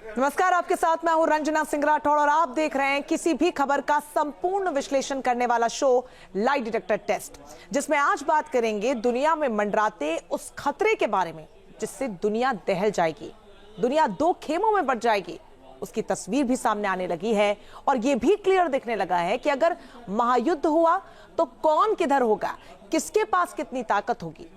नमस्कार, आपके साथ मैं हूं रंजना सिंह राठौड़ और आप देख रहे हैं किसी भी खबर का संपूर्ण विश्लेषण करने वाला शो लाई डिटेक्टर टेस्ट, जिसमें आज बात करेंगे दुनिया में मंडराते उस खतरे के बारे में जिससे दुनिया दहल जाएगी, दुनिया दो खेमों में बंट जाएगी। उसकी तस्वीर भी सामने आने लगी है और यह भी क्लियर दिखने लगा है कि अगर महायुद्ध हुआ तो कौन किधर होगा, किसके पास कितनी ताकत होगी।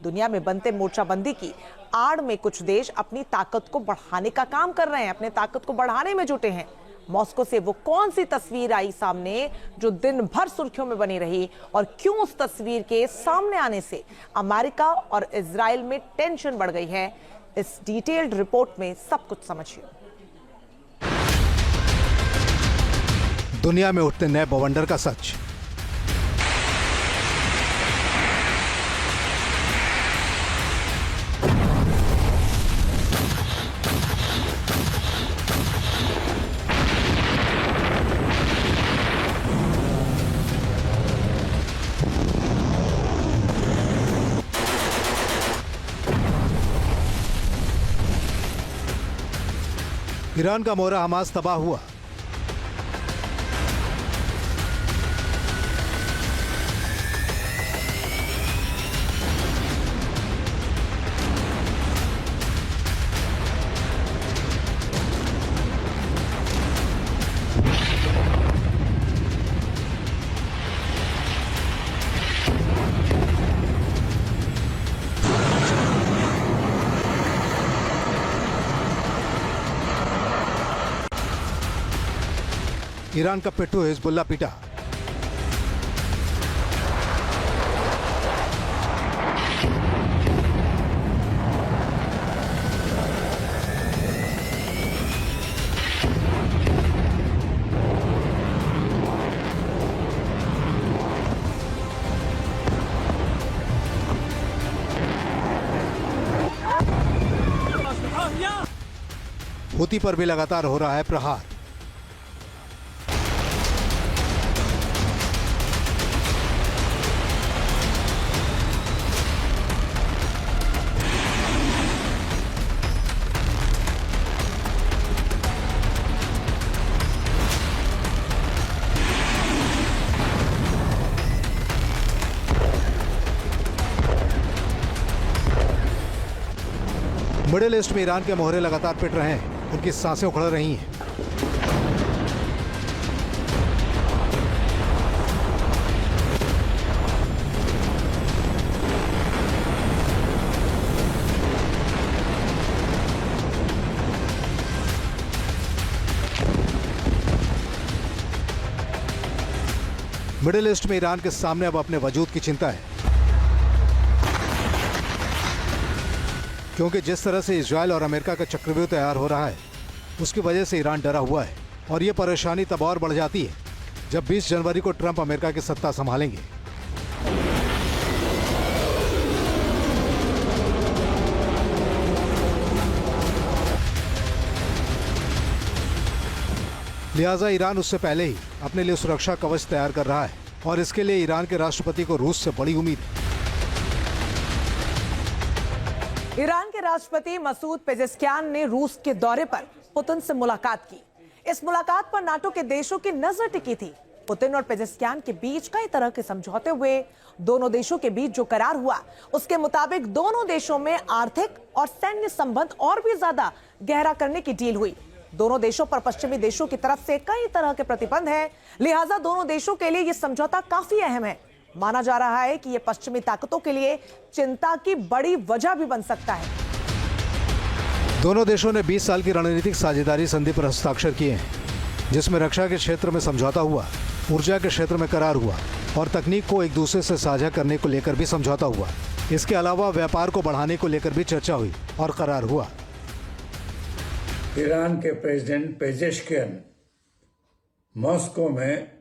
दुनिया में बनते मोर्चाबंदी की आड़ में कुछ देश अपनी ताकत को बढ़ाने का काम कर रहे हैं, अपने ताकत को बढ़ाने में जुटे हैं। मॉस्को से वो कौन सी तस्वीर आई सामने जो दिन भर सुर्खियों में बनी रही और क्यों उस तस्वीर के सामने आने से अमेरिका और इजराइल में टेंशन बढ़ गई है, इस डिटेल्ड रिपोर्ट में सब कुछ समझिए। दुनिया में उठते नए बवंडर का सच। ईरान का मोहरा हमास तबाह हुआ। ईरान का पिट्ठू हिजबुल्लाह पीटा। हूती पर भी लगातार हो रहा है प्रहार। मिडिल ईस्ट में ईरान के मोहरे लगातार पिट रहे हैं, उनकी सांसें उखड़ रही हैं। मिडिल ईस्ट में ईरान के सामने अब अपने वजूद की चिंता है, क्योंकि जिस तरह से इजराइल और अमेरिका का चक्रव्यूह तैयार हो रहा है उसकी वजह से ईरान डरा हुआ है। और ये परेशानी तब और बढ़ जाती है जब 20 जनवरी को ट्रंप अमेरिका की सत्ता संभालेंगे। लिहाजा ईरान उससे पहले ही अपने लिए सुरक्षा कवच तैयार कर रहा है और इसके लिए ईरान के राष्ट्रपति को रूस से बड़ी उम्मीद है। ईरान के राष्ट्रपति मसूद पेजेश्कियान ने रूस के दौरे पर पुतिन से मुलाकात की। इस मुलाकात पर नाटो के देशों की नजर टिकी थी। पुतिन और पेजेश्कियान के बीच कई तरह के समझौते हुए। दोनों देशों के बीच जो करार हुआ उसके मुताबिक दोनों देशों में आर्थिक और सैन्य संबंध और भी ज्यादा गहरा करने की डील हुई। दोनों देशों पर पश्चिमी देशों की तरफ से कई तरह के प्रतिबंध हैं, लिहाजा दोनों देशों के लिए यह समझौता काफी अहम है। माना जा रहा है कि यह पश्चिमी ताकतों के लिए चिंता की बड़ी वजह भी बन सकता है। दोनों देशों ने 20 साल की रणनीतिक साझेदारी संधि पर हस्ताक्षर किए हैं, जिसमें रक्षा के क्षेत्र में समझौता हुआ, ऊर्जा के क्षेत्र में करार हुआ और तकनीक को एक दूसरे से साझा करने को लेकर भी समझौता हुआ। इसके अलावा व्यापार को बढ़ाने को लेकर भी चर्चा हुई और करार हुआ। ईरान के प्रेसिडेंट पेजेश्कियान मॉस्को में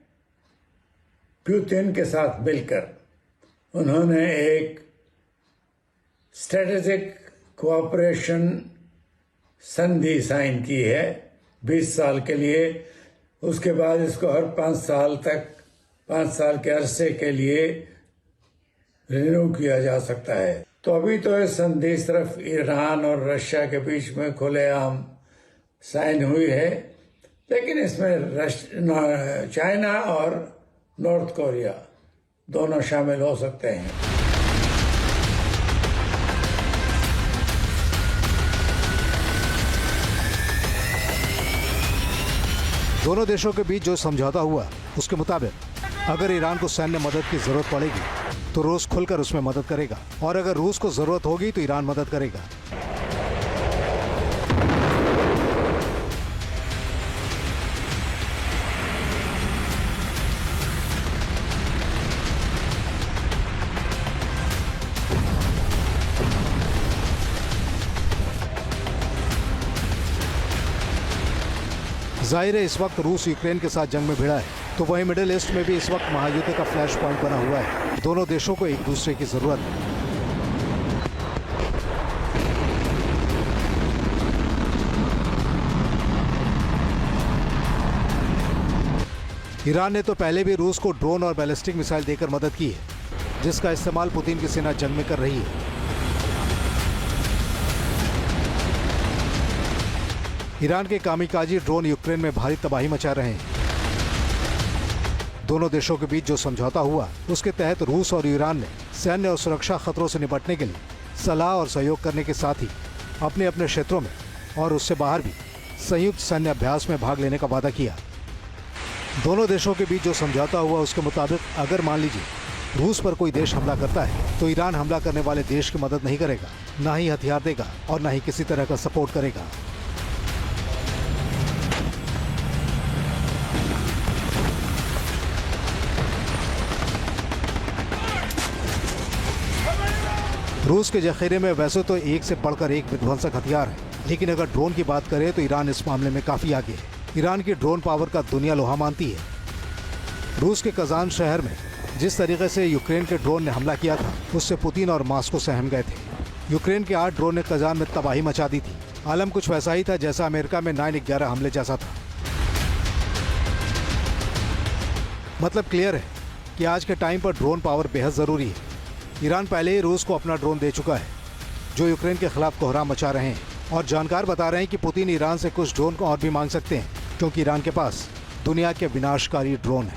पुतिन के साथ मिलकर उन्होंने एक स्ट्रेटेजिक कोऑपरेशन संधि साइन की है 20 साल के लिए। उसके बाद इसको हर 5 साल तक 5 साल के अरसे के लिए रिन्यू किया जा सकता है। तो अभी तो ये संधि सिर्फ ईरान और रशिया के बीच में खुलेआम साइन हुई है, लेकिन इसमें चाइना और नॉर्थ कोरिया दोनों शामिल हो सकते हैं। दोनों देशों के बीच जो समझौता हुआ उसके मुताबिक अगर ईरान को सैन्य मदद की जरूरत पड़ेगी तो रूस खुलकर उसमें मदद करेगा, और अगर रूस को जरूरत होगी तो ईरान मदद करेगा। जाहिर है इस वक्त रूस यूक्रेन के साथ जंग में भिड़ा है, तो वहीं मिडिल ईस्ट में भी इस वक्त महायुद्ध का फ्लैश पॉइंट बना हुआ है। दोनों देशों को एक दूसरे की जरूरत है। ईरान ने तो पहले भी रूस को ड्रोन और बैलिस्टिक मिसाइल देकर मदद की है, जिसका इस्तेमाल पुतिन की सेना जंग में कर रही है। ईरान के कामिकाजी ड्रोन यूक्रेन में भारी तबाही मचा रहे हैं। दोनों देशों के बीच जो समझौता हुआ उसके तहत रूस और ईरान ने सैन्य और सुरक्षा खतरों से निपटने के लिए सलाह और सहयोग करने के साथ ही अपने अपने क्षेत्रों में और उससे बाहर भी संयुक्त सैन्य अभ्यास में भाग लेने का वादा किया। दोनों देशों के बीच जो समझौता हुआ उसके मुताबिक अगर मान लीजिए रूस पर कोई देश हमला करता है तो ईरान हमला करने वाले देश की मदद नहीं करेगा, ना ही हथियार देगा और ना ही किसी तरह का सपोर्ट करेगा। रूस के जखीरे में वैसे तो एक से बढ़कर एक विध्वंसक हथियार है, लेकिन अगर ड्रोन की बात करें तो ईरान इस मामले में काफी आगे है। ईरान की ड्रोन पावर का दुनिया लोहा मानती है। रूस के कजान शहर में जिस तरीके से यूक्रेन के ड्रोन ने हमला किया था उससे पुतिन और मास्को सहम गए थे। यूक्रेन के 8 ड्रोन ने कजान में तबाही मचा दी थी। आलम कुछ वैसा ही था जैसा अमेरिका में 9/11 हमले जैसा था। मतलब क्लियर है कि आज के टाइम पर ड्रोन पावर बेहद जरूरी है। ईरान पहले ही रूस को अपना ड्रोन दे चुका है जो यूक्रेन के खिलाफ कोहराम मचा रहे हैं, और जानकार बता रहे हैं कि पुतिन ईरान से कुछ ड्रोन को और भी मांग सकते हैं, क्योंकि ईरान के पास दुनिया के विनाशकारी ड्रोन है,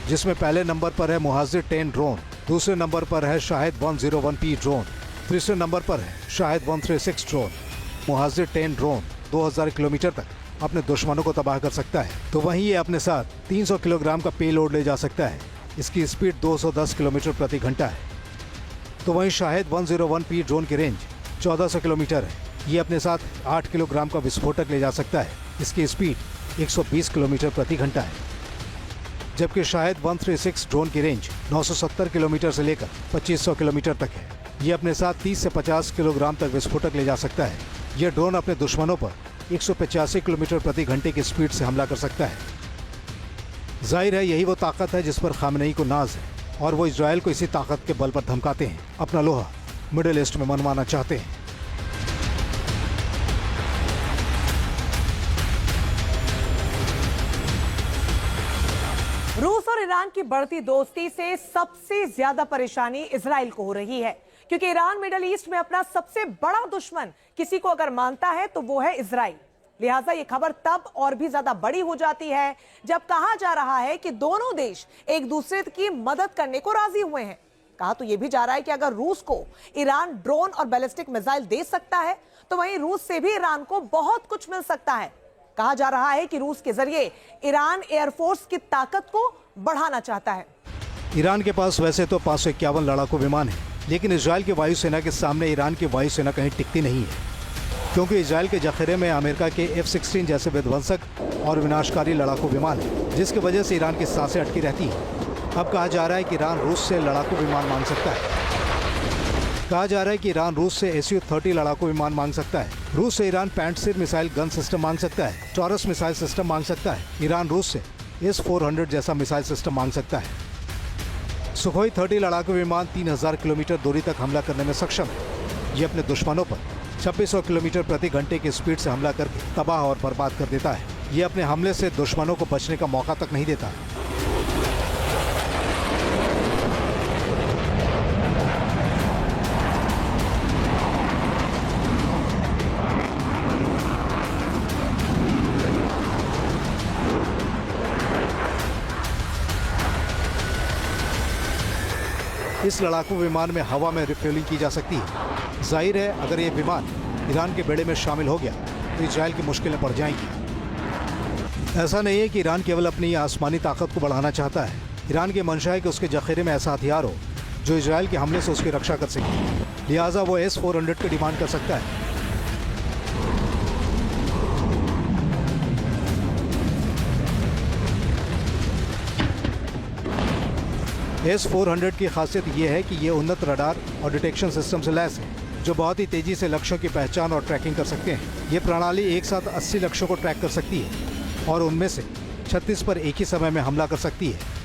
जिसमें पहले नंबर पर है मुहाजिर 10 ड्रोन, दूसरे नंबर पर है शाहिद 101P ड्रोन, तीसरे नंबर पर है शाहिद 136 ड्रोन। मुहाजिर 10 ड्रोन 2000 किलोमीटर तक अपने दुश्मनों को तबाह कर सकता है, तो वहीं ये अपने साथ 300 किलोग्राम का पेलोड ले जा सकता है। इसकी स्पीड 210 किलोमीटर प्रति घंटा है। तो वहीं शाहिद 101P ड्रोन की रेंज 1400 किलोमीटर है। ये अपने साथ 8 किलोग्राम का विस्फोटक ले जा सकता है। इसकी स्पीड 120 किलोमीटर प्रति घंटा है। जबकि शाहिद 136 ड्रोन की रेंज 970 किलोमीटर से लेकर 2500 किलोमीटर तक है। ये अपने साथ 30 से 50 किलोग्राम तक विस्फोटक ले जा सकता है। यह ड्रोन अपने दुश्मनों पर 185 किलोमीटर प्रति घंटे की स्पीड से हमला कर सकता है। जाहिर है यही वो ताकत है जिस पर खामनेई को नाज है, और वो इजराइल को इसी ताकत के बल पर धमकाते हैं, अपना लोहा मिडिल ईस्ट में मनवाना चाहते हैं। रूस और ईरान की बढ़ती दोस्ती से सबसे ज्यादा परेशानी इजराइल को हो रही है, क्योंकि ईरान मिडिल ईस्ट में अपना सबसे बड़ा दुश्मन किसी को अगर मानता है तो वो है इजराइल। लिहाजा ये खबर तब और भी ज्यादा बड़ी हो जाती है जब कहा जा रहा है कि दोनों देश एक दूसरे की मदद करने को राजी हुए हैं। कहा तो यह भी जा रहा है कि अगर रूस को ईरान ड्रोन और बैलिस्टिक मिसाइल दे सकता है तो वहीं रूस से भी ईरान को बहुत कुछ मिल सकता है। कहा जा रहा है कि रूस के जरिए ईरान एयरफोर्स की ताकत को बढ़ाना चाहता है। ईरान के पास वैसे तो 551 लड़ाकू विमान है, लेकिन इजराइल की वायुसेना के सामने ईरान की वायुसेना कहीं टिकती नहीं है, क्योंकि इजराइल के जखीरे में अमेरिका के F-16 जैसे विध्वंसक और विनाशकारी लड़ाकू विमान है, जिसकी वजह से ईरान की सांसें अटकी रहती हैं। अब कहा जा रहा है कि ईरान रूस से लड़ाकू विमान मांग सकता है। कहा जा रहा है कि ईरान रूस से Su-30 लड़ाकू विमान मांग सकता है। रूस से Iran Pantsir missile gun system मांग सकता है। टॉरस मिसाइल सिस्टम मांग सकता है। ईरान रूस से S-400 जैसा मिसाइल सिस्टम मांग सकता है। सुखोई 30 लड़ाकू विमान 3000 किलोमीटर दूरी तक हमला करने में सक्षम है। ये अपने दुश्मनों पर 2600 किलोमीटर प्रति घंटे की स्पीड से हमला करके तबाह और बर्बाद कर देता है। ये अपने हमले से दुश्मनों को बचने का मौका तक नहीं देता। इस लड़ाकू विमान में हवा में रिफ्यूलिंग की जा सकती है। जाहिर है अगर ये विमान ईरान के बेड़े में शामिल हो गया तो इजराइल की मुश्किलें बढ़ जाएंगी। ऐसा नहीं है कि ईरान केवल अपनी आसमानी ताकत को बढ़ाना चाहता है। ईरान की मंशा है कि उसके जखीरे में ऐसा हथियार हो जो इजराइल के हमले से उसकी रक्षा कर सके। लिहाजा वो S-400 की डिमांड कर सकता है। S-400 की खासियत यह है कि ये उन्नत रडार और डिटेक्शन सिस्टम से लैस है जो बहुत ही तेजी से लक्ष्यों की पहचान और ट्रैकिंग कर सकते हैं। ये प्रणाली एक साथ 80 लक्ष्यों को ट्रैक कर सकती है और उनमें से 36 पर एक ही समय में हमला कर सकती है।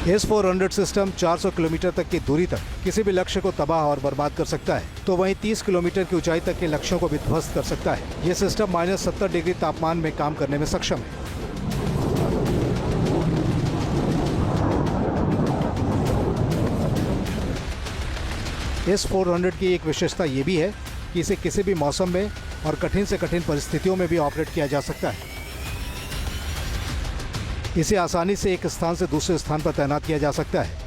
S-400 सिस्टम 400 किलोमीटर तक की दूरी तक किसी भी लक्ष्य को तबाह और बर्बाद कर सकता है, तो वहीं 30 किलोमीटर की ऊंचाई तक के लक्ष्यों को भी ध्वस्त कर सकता है। यह सिस्टम -70 डिग्री तापमान में काम करने में सक्षम है। S-400 की एक विशेषता ये भी है कि इसे किसी भी मौसम में और कठिन से कठिन परिस्थितियों में भी ऑपरेट किया जा सकता है। इसे आसानी से एक स्थान से दूसरे स्थान पर तैनात किया जा सकता है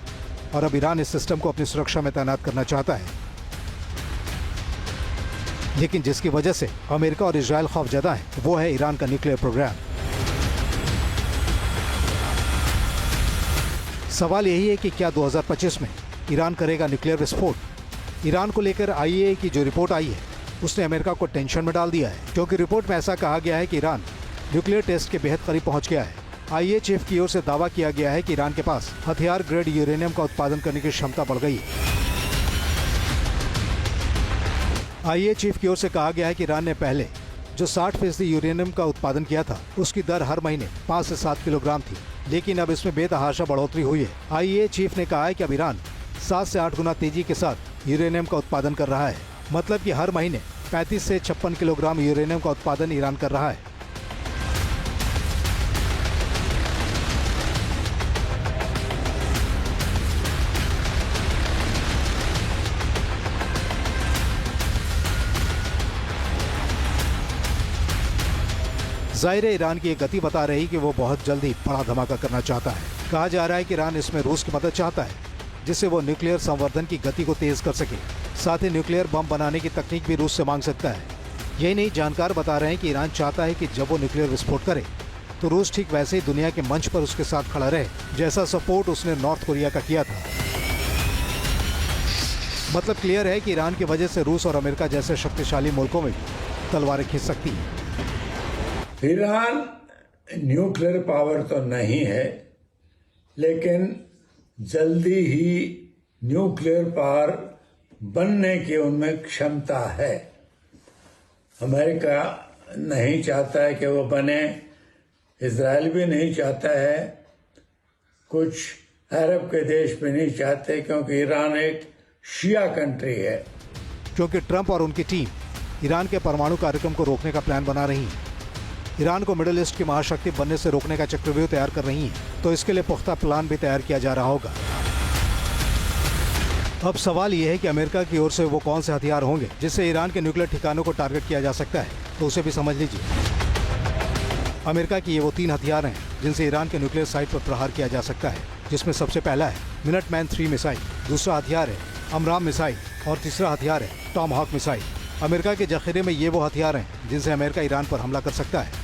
और अब ईरान इस सिस्टम को अपनी सुरक्षा में तैनात करना चाहता है, लेकिन जिसकी वजह से अमेरिका और इजराइल खौफजदा है वो है ईरान का न्यूक्लियर प्रोग्राम। सवाल यही है कि क्या 2025 में ईरान करेगा न्यूक्लियर विस्फोट। ईरान को लेकर IAEA की जो रिपोर्ट आई है उसने अमेरिका को टेंशन में डाल दिया है, क्योंकि रिपोर्ट में ऐसा कहा गया है कि ईरान न्यूक्लियर टेस्ट के बेहद करीब पहुंच गया है। IAEA चीफ की ओर से दावा किया गया है कि ईरान के पास हथियार ग्रेड यूरेनियम का उत्पादन करने की क्षमता बढ़ गई है। IAEA चीफ की ओर से कहा गया है कि ईरान ने पहले जो 60% यूरेनियम का उत्पादन किया था उसकी दर हर महीने 5 से 7 किलोग्राम थी, लेकिन अब इसमें बेतहाशा बढ़ोतरी हुई है। IAEA चीफ ने कहा है कि अब ईरान 7 से 8 गुना तेजी के साथ यूरेनियम का उत्पादन कर रहा है, मतलब कि हर महीने 35 से 56 किलोग्राम यूरेनियम का उत्पादन ईरान कर रहा है। जाहिर है ईरान की ये गति बता रही कि वो बहुत जल्दी बड़ा धमाका करना चाहता है। कहा जा रहा है कि ईरान इसमें रूस की मदद चाहता है जिससे वो न्यूक्लियर संवर्धन की गति को तेज कर सके। साथ ही न्यूक्लियर बम बनाने की तकनीक भी रूस से मांग सकता है। यही नहीं, जानकार बता रहे हैं कि ईरान चाहता है कि जब वो न्यूक्लियर विस्फोट करे तो रूस ठीक वैसे ही दुनिया के मंच पर उसके साथ खड़ा रहे जैसा सपोर्ट उसने नॉर्थ कोरिया का किया था। मतलब क्लियर है कि ईरान की वजह से रूस और अमेरिका जैसे शक्तिशाली मुल्कों में भी तलवारें खींच सकती है। ईरान न्यूक्लियर पावर तो नहीं है, लेकिन जल्दी ही न्यूक्लियर पावर बनने की उनमें क्षमता है। अमेरिका नहीं चाहता है कि वो बने, इजराइल भी नहीं चाहता है, कुछ अरब के देश भी नहीं चाहते, क्योंकि ईरान एक शिया कंट्री है। क्योंकि ट्रंप और उनकी टीम ईरान के परमाणु कार्यक्रम को रोकने का प्लान बना रही है, ईरान को मिडिल ईस्ट की महाशक्ति बनने से रोकने का चक्रव्यूह तैयार कर रही है, तो इसके लिए पुख्ता प्लान भी तैयार किया जा रहा होगा। अब सवाल यह है कि अमेरिका की ओर से वो कौन से हथियार होंगे जिससे ईरान के न्यूक्लियर ठिकानों को टारगेट किया जा सकता है, तो उसे भी समझ लीजिए। अमेरिका की ये वो 3 हथियार हैं जिनसे ईरान के न्यूक्लियर साइट पर प्रहार किया जा सकता है, जिसमें सबसे पहला है मिनटमैन 3 मिसाइल, दूसरा हथियार है अमराम मिसाइल और तीसरा हथियार है टॉमहॉक मिसाइल। अमेरिका के जखीरे में ये वो हथियार हैं जिनसे अमेरिका ईरान पर हमला कर सकता है।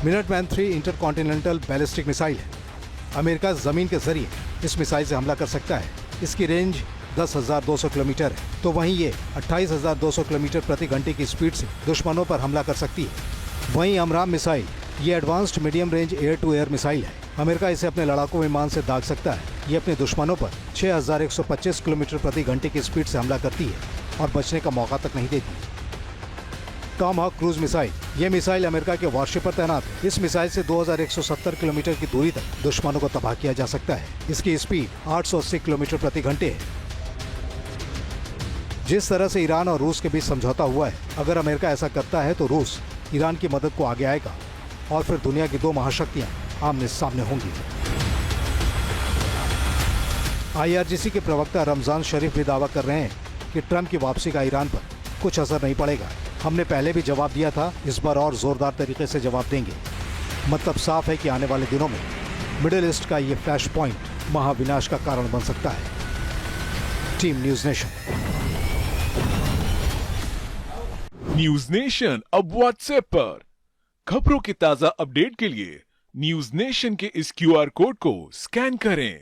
मिनटमैन 3 इंटरकॉन्टिनेंटल बैलिस्टिक मिसाइल है। अमेरिका ज़मीन के जरिए इस मिसाइल से हमला कर सकता है। इसकी रेंज 10,200 किलोमीटर है, तो वहीं ये 28,200 किलोमीटर प्रति घंटे की स्पीड से दुश्मनों पर हमला कर सकती है। वहीं अमराम मिसाइल ये advanced medium range air to air missile है। अमेरिका इसे अपने लड़ाकू विमान से दाग सकता है। ये अपने दुश्मनों पर 6,125 किलोमीटर प्रति घंटे की स्पीड से हमला करती है और बचने का मौका तक नहीं देती। टॉमहॉक क्रूज मिसाइल, ये मिसाइल अमेरिका के वॉरशिप पर तैनात है। इस मिसाइल से 2,170 किलोमीटर की दूरी तक दुश्मनों को तबाह किया जा सकता है। इसकी स्पीड 880 किलोमीटर प्रति घंटे है। जिस तरह से ईरान और रूस के बीच समझौता हुआ है, अगर अमेरिका ऐसा करता है तो रूस ईरान की मदद को आगे आएगा और फिर दुनिया की 2 महाशक्तियां आमने सामने होंगी। IRGC के प्रवक्ता रमजान शरीफ भी दावा कर रहे हैं कि ट्रंप की वापसी का ईरान पर कुछ असर नहीं पड़ेगा। हमने पहले भी जवाब दिया था, इस बार और जोरदार तरीके से जवाब देंगे। मतलब साफ है कि आने वाले दिनों में मिडिल ईस्ट का ये फ्लैश पॉइंट महाविनाश का कारण बन सकता है। Team news nation. News nation अब व्हाट्सएप पर खबरों के ताजा अपडेट के लिए न्यूज नेशन के इस QR कोड को स्कैन करें।